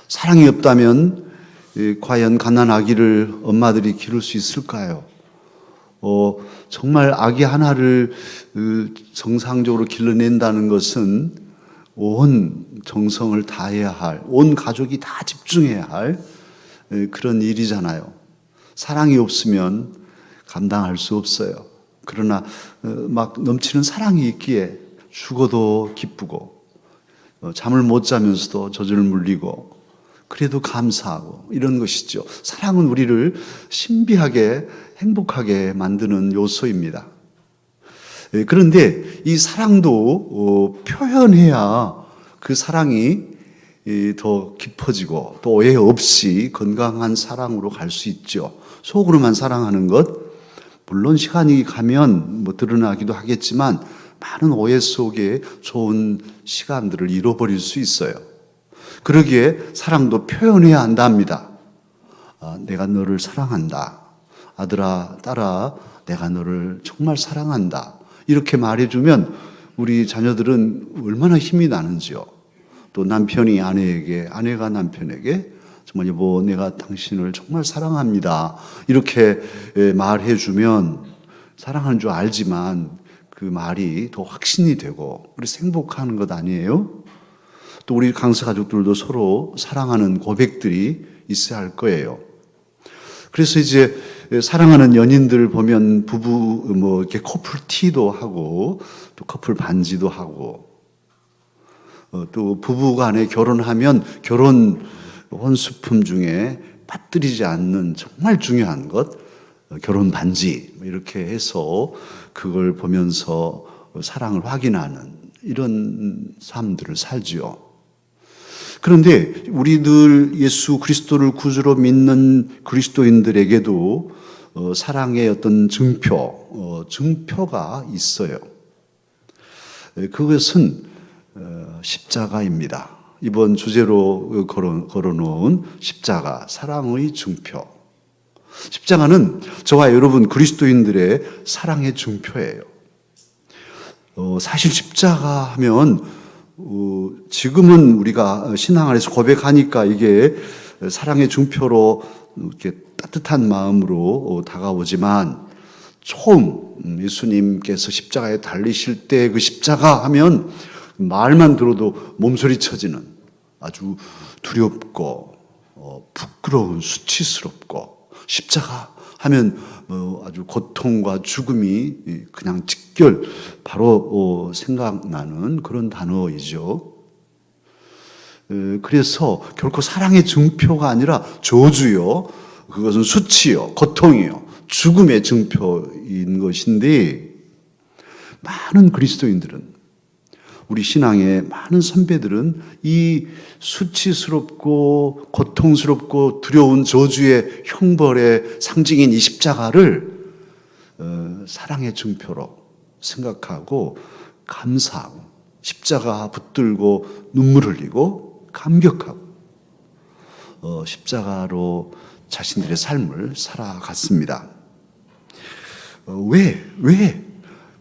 사랑이 없다면 과연 갓난 아기를 엄마들이 기를 수 있을까요? 정말 아기 하나를 정상적으로 길러낸다는 것은 온 정성을 다해야 할, 온 가족이 다 집중해야 할 그런 일이잖아요. 사랑이 없으면 감당할 수 없어요. 그러나 막 넘치는 사랑이 있기에 죽어도 기쁘고 잠을 못 자면서도 젖을 물리고 그래도 감사하고 이런 것이죠. 사랑은 우리를 신비하게 행복하게 만드는 요소입니다. 그런데 이 사랑도 표현해야 그 사랑이 더 깊어지고 또 오해 없이 건강한 사랑으로 갈 수 있죠. 속으로만 사랑하는 것, 물론 시간이 가면 드러나기도 하겠지만 많은 오해 속에 좋은 시간들을 잃어버릴 수 있어요. 그러기에 사랑도 표현해야 한답니다. 내가 너를 사랑한다. 아들아, 딸아, 내가 너를 정말 사랑한다. 이렇게 말해주면 우리 자녀들은 얼마나 힘이 나는지요. 또 남편이 아내에게, 아내가 남편에게 정말 여보, 내가 당신을 정말 사랑합니다. 이렇게 말해주면 사랑하는 줄 알지만 그 말이 더 확신이 되고 그래서 행복한 것 아니에요? 또 우리 강사 가족들도 서로 사랑하는 고백들이 있어야 할 거예요. 그래서 이제 사랑하는 연인들 보면 부부 이렇게 커플 티도 하고 또 커플 반지도 하고 또 부부 간에 결혼하면 결혼 혼수품 중에 빠뜨리지 않는 정말 중요한 것 결혼 반지 이렇게 해서 그걸 보면서 사랑을 확인하는 이런 삶들을 살지요. 그런데 우리들 예수 그리스도를 구주로 믿는 그리스도인들에게도 사랑의 어떤 증표가 있어요. 그것은 십자가입니다. 이번 주제로 걸어놓은 십자가, 사랑의 증표. 십자가는 저와 여러분 그리스도인들의 사랑의 증표예요. 사실 십자가 하면 지금은 우리가 신앙 안에서 고백하니까 이게 사랑의 증표로 이렇게 따뜻한 마음으로 다가오지만 처음 예수님께서 십자가에 달리실 때 그 십자가 하면 말만 들어도 몸소리 쳐지는 아주 두렵고 부끄러운 수치스럽고 십자가 하면 아주 고통과 죽음이 그냥 직결 바로 생각나는 그런 단어이죠. 그래서 결코 사랑의 증표가 아니라 저주요, 그것은 수치요, 고통이요, 죽음의 증표인 것인데 많은 그리스도인들은 우리 신앙의 많은 선배들은 이 수치스럽고 고통스럽고 두려운 저주의 형벌의 상징인 이 십자가를 사랑의 증표로 생각하고 감사하고 십자가 붙들고 눈물 흘리고 감격하고 십자가로 자신들의 삶을 살아갔습니다. 왜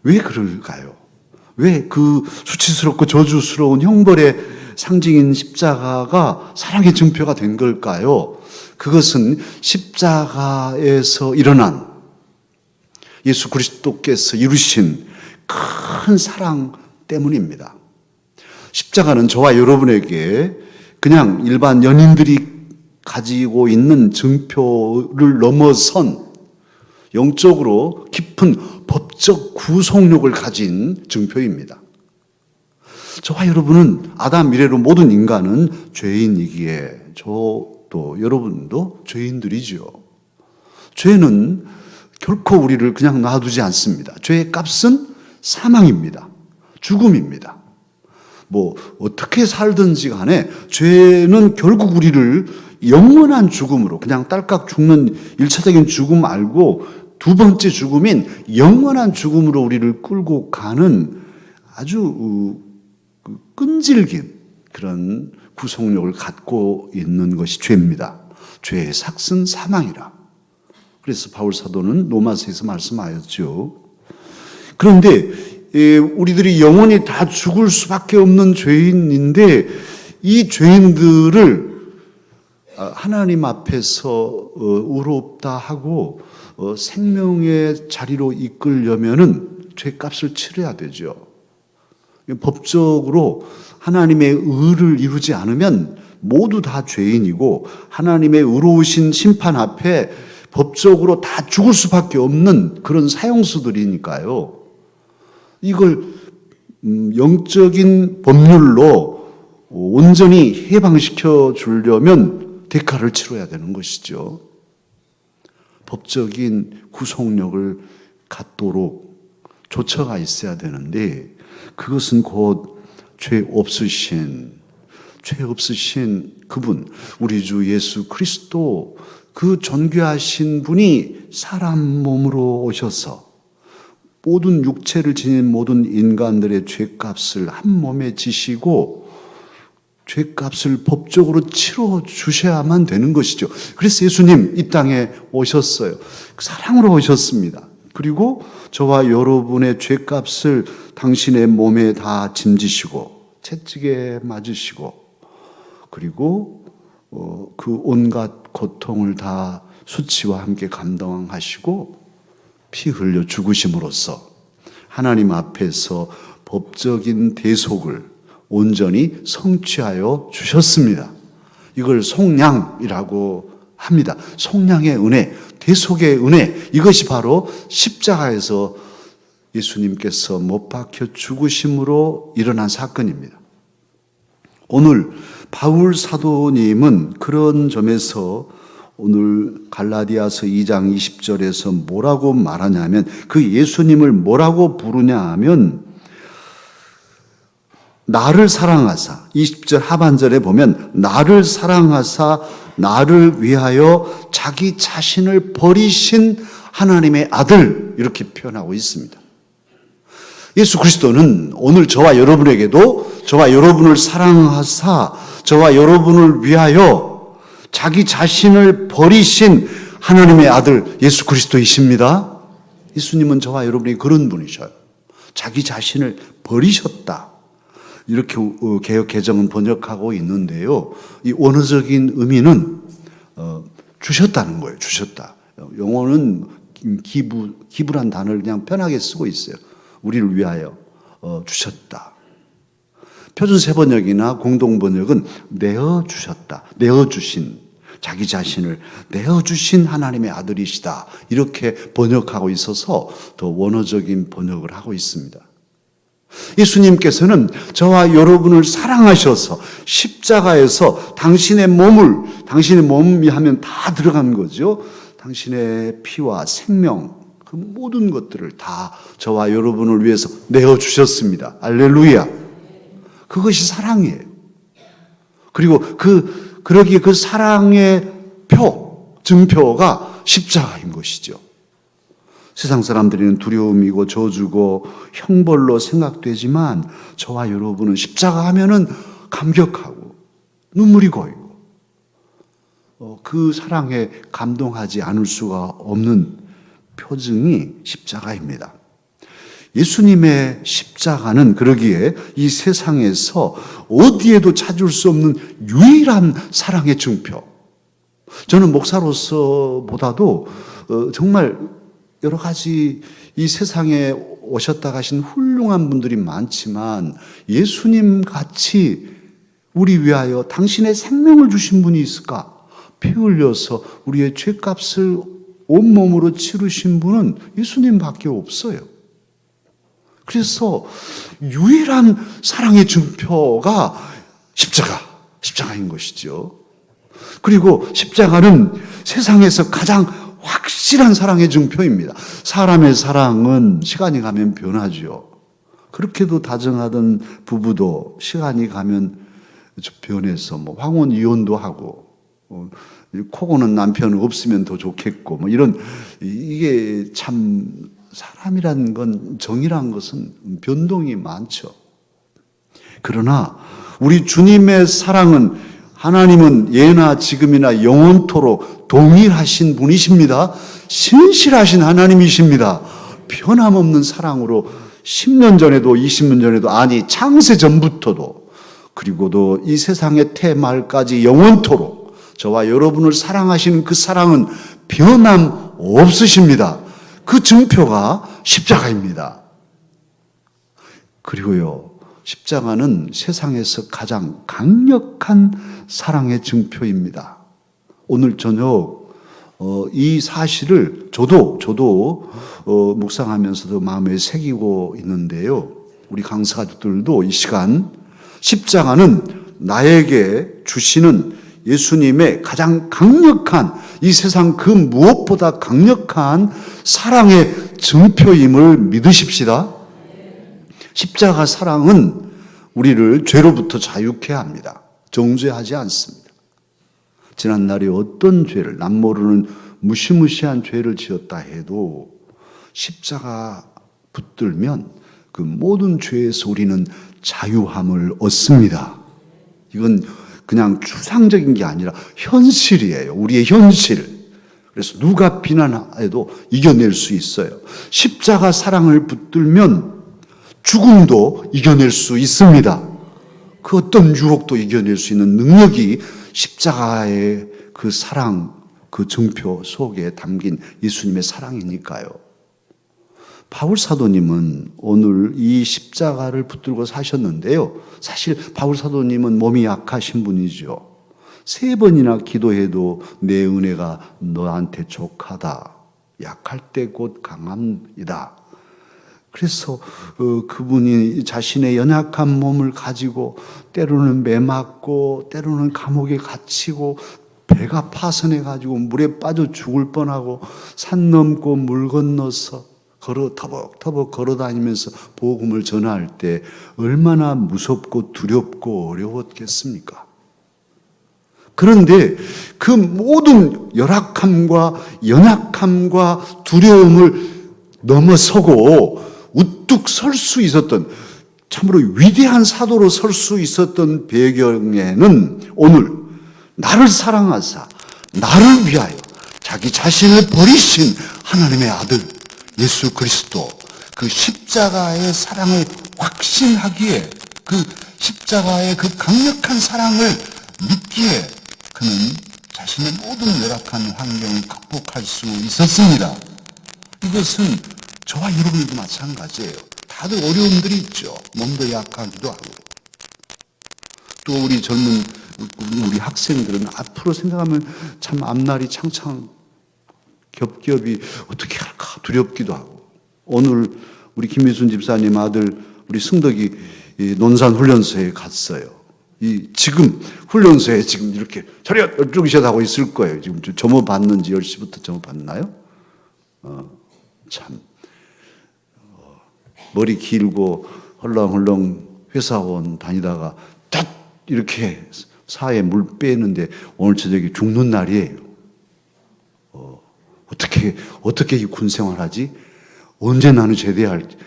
그럴까요? 왜 그 수치스럽고 저주스러운 형벌의 상징인 십자가가 사랑의 증표가 된 걸까요? 그것은 십자가에서 일어난 예수 그리스도께서 이루신 큰 사랑 때문입니다. 십자가는 저와 여러분에게 그냥 일반 연인들이 가지고 있는 증표를 넘어선 영적으로 깊은 법적 구속력을 가진 증표입니다. 저와 여러분은 아담 이래로 모든 인간은 죄인이기에 저도 여러분도 죄인들이죠. 죄는 결코 우리를 그냥 놔두지 않습니다. 죄의 값은 사망입니다. 죽음입니다. 어떻게 살든지 간에 죄는 결국 우리를 영원한 죽음으로 그냥 딸깍 죽는 1차적인 죽음 말고 두 번째 죽음인 영원한 죽음으로 우리를 끌고 가는 아주 끈질긴 그런 구속력을 갖고 있는 것이 죄입니다. 죄의 삭은 사망이라. 그래서 바울 사도는 로마서에서 말씀하였죠. 그런데 우리들이 영원히 다 죽을 수밖에 없는 죄인인데 이 죄인들을 하나님 앞에서 의롭다 하고 생명의 자리로 이끌려면은 죄값을 치러야 되죠. 법적으로 하나님의 의를 이루지 않으면 모두 다 죄인이고 하나님의 의로우신 심판 앞에 법적으로 다 죽을 수밖에 없는 그런 사형수들이니까요. 이걸 영적인 법률로 온전히 해방시켜 주려면 대가를 치러야 되는 것이죠. 법적인 구속력을 갖도록 조처가 있어야 되는데 그것은 곧 죄 없으신 그분, 우리 주 예수 그리스도 그 존귀하신 분이 사람 몸으로 오셔서 모든 육체를 지닌 모든 인간들의 죄값을 한 몸에 지시고 죄값을 법적으로 치러 주셔야만 되는 것이죠. 그래서 예수님 이 땅에 오셨어요. 사랑으로 오셨습니다. 그리고 저와 여러분의 죄값을 당신의 몸에 다 짐지시고 채찍에 맞으시고 그리고 그 온갖 고통을 다 수치와 함께 감당하시고 피 흘려 죽으심으로써 하나님 앞에서 법적인 대속을 온전히 성취하여 주셨습니다. 이걸 속량이라고 합니다. 속량의 은혜, 대속의 은혜, 이것이 바로 십자가에서 예수님께서 못 박혀 죽으심으로 일어난 사건입니다. 오늘 바울 사도님은 그런 점에서 오늘 갈라디아서 2장 20절에서 뭐라고 말하냐면 그 예수님을 뭐라고 부르냐 하면 나를 사랑하사 20절 하반절에 보면 나를 사랑하사 나를 위하여 자기 자신을 버리신 하나님의 아들 이렇게 표현하고 있습니다. 예수 그리스도는 오늘 저와 여러분에게도 저와 여러분을 사랑하사 저와 여러분을 위하여 자기 자신을 버리신 하나님의 아들 예수 그리스도이십니다. 예수님은 저와 여러분이 그런 분이셔요. 자기 자신을 버리셨다. 이렇게 개역 개정은 번역하고 있는데요. 이 원어적인 의미는 주셨다는 거예요. 주셨다. 영어는 기부란 단어를 그냥 편하게 쓰고 있어요. 우리를 위하여 주셨다. 표준세 번역이나 공동 번역은 내어 주셨다. 내어 주신 자기 자신을 내어 주신 하나님의 아들이시다. 이렇게 번역하고 있어서 더 원어적인 번역을 하고 있습니다. 예수님께서는 저와 여러분을 사랑하셔서 십자가에서 당신의 몸이 하면 다 들어간 거죠. 당신의 피와 생명, 그 모든 것들을 다 저와 여러분을 위해서 내어주셨습니다. 할렐루야. 그것이 사랑이에요. 그리고 그러기에 그 사랑의 증표가 십자가인 것이죠. 세상 사람들에게는 두려움이고 저주고 형벌로 생각되지만 저와 여러분은 십자가 하면은 감격하고 눈물이 고이고 그 사랑에 감동하지 않을 수가 없는 표징이 십자가입니다. 예수님의 십자가는 그러기에 이 세상에서 어디에도 찾을 수 없는 유일한 사랑의 증표. 저는 목사로서보다도 정말 여러 가지 이 세상에 오셨다 가신 훌륭한 분들이 많지만 예수님 같이 우리 위하여 당신의 생명을 주신 분이 있을까? 피 흘려서 우리의 죄값을 온몸으로 치르신 분은 예수님밖에 없어요. 그래서 유일한 사랑의 증표가 십자가인 것이죠. 그리고 십자가는 세상에서 가장 확실한 사랑의 증표입니다. 사람의 사랑은 시간이 가면 변하죠. 그렇게도 다정하던 부부도 시간이 가면 변해서 황혼 이혼도 하고 코 고는 남편 없으면 더 좋겠고 이런 이게 참 사람이란 건 정이란 것은 변동이 많죠. 그러나 우리 주님의 사랑은 하나님은 예나 지금이나 영원토록 동일하신 분이십니다. 신실하신 하나님이십니다. 변함없는 사랑으로 10년 전에도 20년 전에도 아니 창세 전부터도 그리고도 이 세상의 태말까지 영원토록 저와 여러분을 사랑하시는 그 사랑은 변함없으십니다. 그 증표가 십자가입니다. 그리고요, 십자가는 세상에서 가장 강력한 사랑의 증표입니다. 오늘 저녁 이 사실을 저도 묵상하면서도 마음에 새기고 있는데요. 우리 강사 가족들도 이 시간 십자가는 나에게 주시는 예수님의 가장 강력한, 이 세상 그 무엇보다 강력한 사랑의 증표임을 믿으십시다. 십자가 사랑은 우리를 죄로부터 자유케 합니다. 정죄하지 않습니다. 지난날에 어떤 죄를, 남 모르는 무시무시한 죄를 지었다 해도 십자가 붙들면 그 모든 죄에서 우리는 자유함을 얻습니다. 이건 그냥 추상적인 게 아니라 현실이에요. 우리의 현실. 그래서 누가 비난해도 이겨낼 수 있어요. 십자가 사랑을 붙들면 죽음도 이겨낼 수 있습니다. 그 어떤 유혹도 이겨낼 수 있는 능력이 십자가의 그 사랑, 그 증표 속에 담긴 예수님의 사랑이니까요. 바울 사도님은 오늘 이 십자가를 붙들고 사셨는데요. 사실 바울 사도님은 몸이 약하신 분이죠. 3번이나 기도해도 내 은혜가 너한테 족하다. 약할 때 곧 강함이다. 그래서 그분이 자신의 연약한 몸을 가지고 때로는 매맞고 때로는 감옥에 갇히고 배가 파선해가지고 물에 빠져 죽을 뻔하고 산 넘고 물 건너서 터벅터벅 걸어다니면서 복음을 전할 때 얼마나 무섭고 두렵고 어려웠겠습니까? 그런데 그 모든 열악함과 연약함과 두려움을 넘어서고 우뚝 설 수 있었던, 참으로 위대한 사도로 설 수 있었던 배경에는 오늘 나를 사랑하사 나를 위하여 자기 자신을 버리신 하나님의 아들 예수 그리스도, 그 십자가의 사랑을 확신하기에, 그 십자가의 그 강력한 사랑을 믿기에 그는 자신의 모든 열악한 환경을 극복할 수 있었습니다. 이것은 저와 여러분들도 마찬가지예요. 다들 어려움들이 있죠. 몸도 약하기도 하고. 또 우리 젊은 우리 학생들은 앞으로 생각하면 참 앞날이 창창 겹겹이 어떻게 할까 두렵기도 하고. 오늘 우리 김미순 집사님 아들 우리 승덕이 논산 훈련소에 갔어요. 지금 훈련소에 지금 이렇게 차렷 열중샷 하고 있을 거예요. 지금 점호 받는지 10시부터 점호 받나요? 참 머리 길고 헐렁헐렁 회사원 다니다가 딱 이렇게 사에 물 빼는데 오늘 저녁에 죽는 날이에요. 어떻게 이 군 생활하지? 언제 나는 제대할지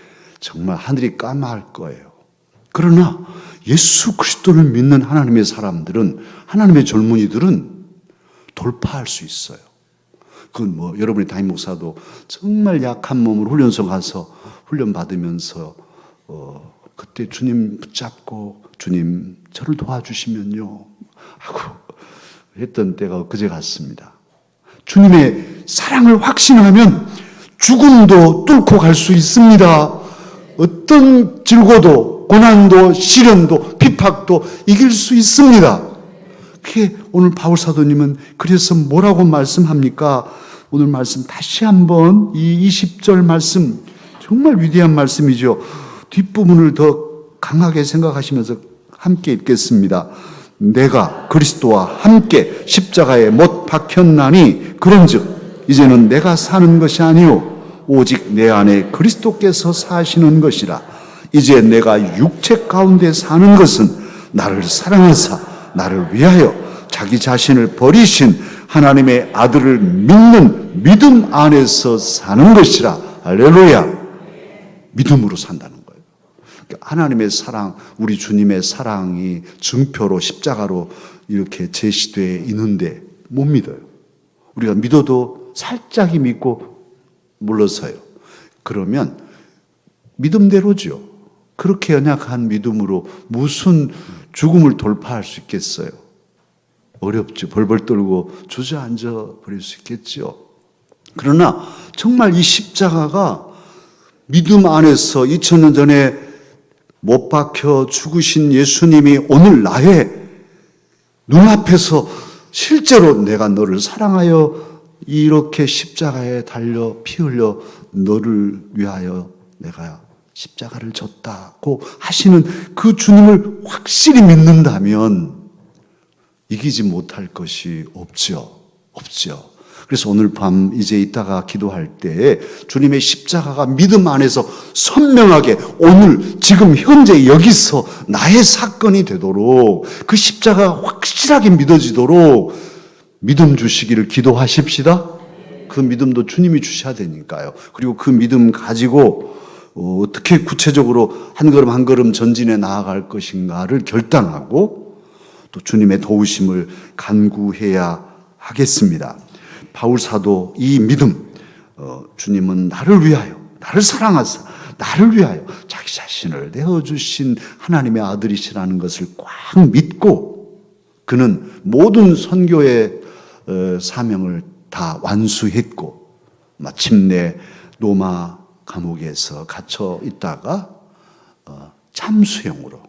정말 하늘이 까마할 거예요. 그러나 예수 그리스도를 믿는 하나님의 사람들은, 하나님의 젊은이들은 돌파할 수 있어요. 그건 여러분의 담임 목사도 정말 약한 몸으로 훈련소 가서 훈련 받으면서 그때 주님 붙잡고 주님 저를 도와주시면요 하고 했던 때가 그제 같습니다. 주님의 사랑을 확신하면 죽음도 뚫고 갈 수 있습니다. 어떤 질고도 고난도 시련도 핍박도 이길 수 있습니다. 그게 오늘 바울 사도님은 그래서 뭐라고 말씀합니까? 오늘 말씀 다시 한번 이 20절 말씀 정말 위대한 말씀이죠. 뒷부분을 더 강하게 생각하시면서 함께 읽겠습니다. 내가 그리스도와 함께 십자가에 못 박혔나니 그런즉 이제는 내가 사는 것이 아니요 오직 내 안에 그리스도께서 사시는 것이라. 이제 내가 육체 가운데 사는 것은 나를 사랑하사 나를 위하여 자기 자신을 버리신 하나님의 아들을 믿는 믿음 안에서 사는 것이라. 할렐루야. 믿음으로 산다는 거예요. 하나님의 사랑, 우리 주님의 사랑이 증표로 십자가로 이렇게 제시되어 있는데 못 믿어요. 우리가 믿어도 살짝이 믿고 물러서요. 그러면 믿음대로죠. 그렇게 연약한 믿음으로 무슨 죽음을 돌파할 수 있겠어요? 어렵죠. 벌벌 떨고 주저앉아 버릴 수 있겠죠. 그러나 정말 이 십자가가 믿음 안에서 2000년 전에 못 박혀 죽으신 예수님이 오늘 나의 눈앞에서 실제로 내가 너를 사랑하여 이렇게 십자가에 달려 피 흘려 너를 위하여 내가 십자가를 졌다고 하시는 그 주님을 확실히 믿는다면 이기지 못할 것이 없죠. 그래서 오늘 밤 이제 이따가 기도할 때 주님의 십자가가 믿음 안에서 선명하게 오늘 지금 현재 여기서 나의 사건이 되도록 그 십자가가 확실하게 믿어지도록 믿음 주시기를 기도하십시다. 그 믿음도 주님이 주셔야 되니까요. 그리고 그 믿음 가지고 어떻게 구체적으로 한 걸음 한 걸음 전진해 나아갈 것인가를 결단하고 또 주님의 도우심을 간구해야 하겠습니다. 바울 사도 이 믿음, 주님은 나를 위하여, 나를 사랑하사, 나를 위하여 자기 자신을 내어주신 하나님의 아들이시라는 것을 꽉 믿고 그는 모든 선교의 사명을 다 완수했고 마침내 로마 감옥에서 갇혀 있다가 참수형으로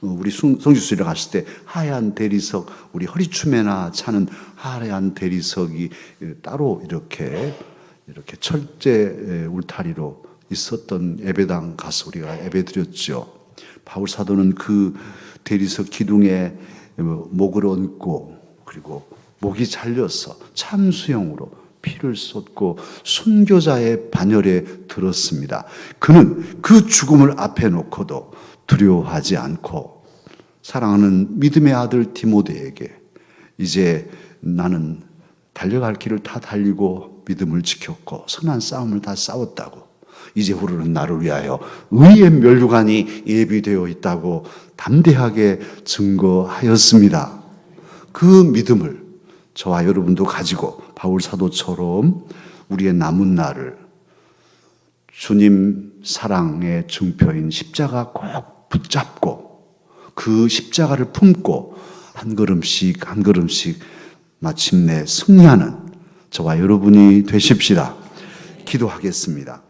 우리 성지순례 갔을 때 하얀 대리석, 우리 허리춤에나 차는 하얀 대리석이 따로 이렇게 철제 울타리로 있었던 예배당 가서 우리가 예배드렸죠. 바울 사도는 그 대리석 기둥에 목을 얹고 그리고 목이 잘려서 참수형으로 피를 쏟고 순교자의 반열에 들었습니다. 그는 그 죽음을 앞에 놓고도 두려워하지 않고 사랑하는 믿음의 아들 디모데에게 이제 나는 달려갈 길을 다 달리고 믿음을 지켰고 선한 싸움을 다 싸웠다고 이제후로는 나를 위하여 의의 면류관이 예비되어 있다고 담대하게 증거하였습니다. 그 믿음을 저와 여러분도 가지고 바울 사도처럼 우리의 남은 날을 주님 사랑의 증표인 십자가 꼭 붙잡고 그 십자가를 품고 한 걸음씩 한 걸음씩 마침내 승리하는 저와 여러분이 되십시다. 기도하겠습니다.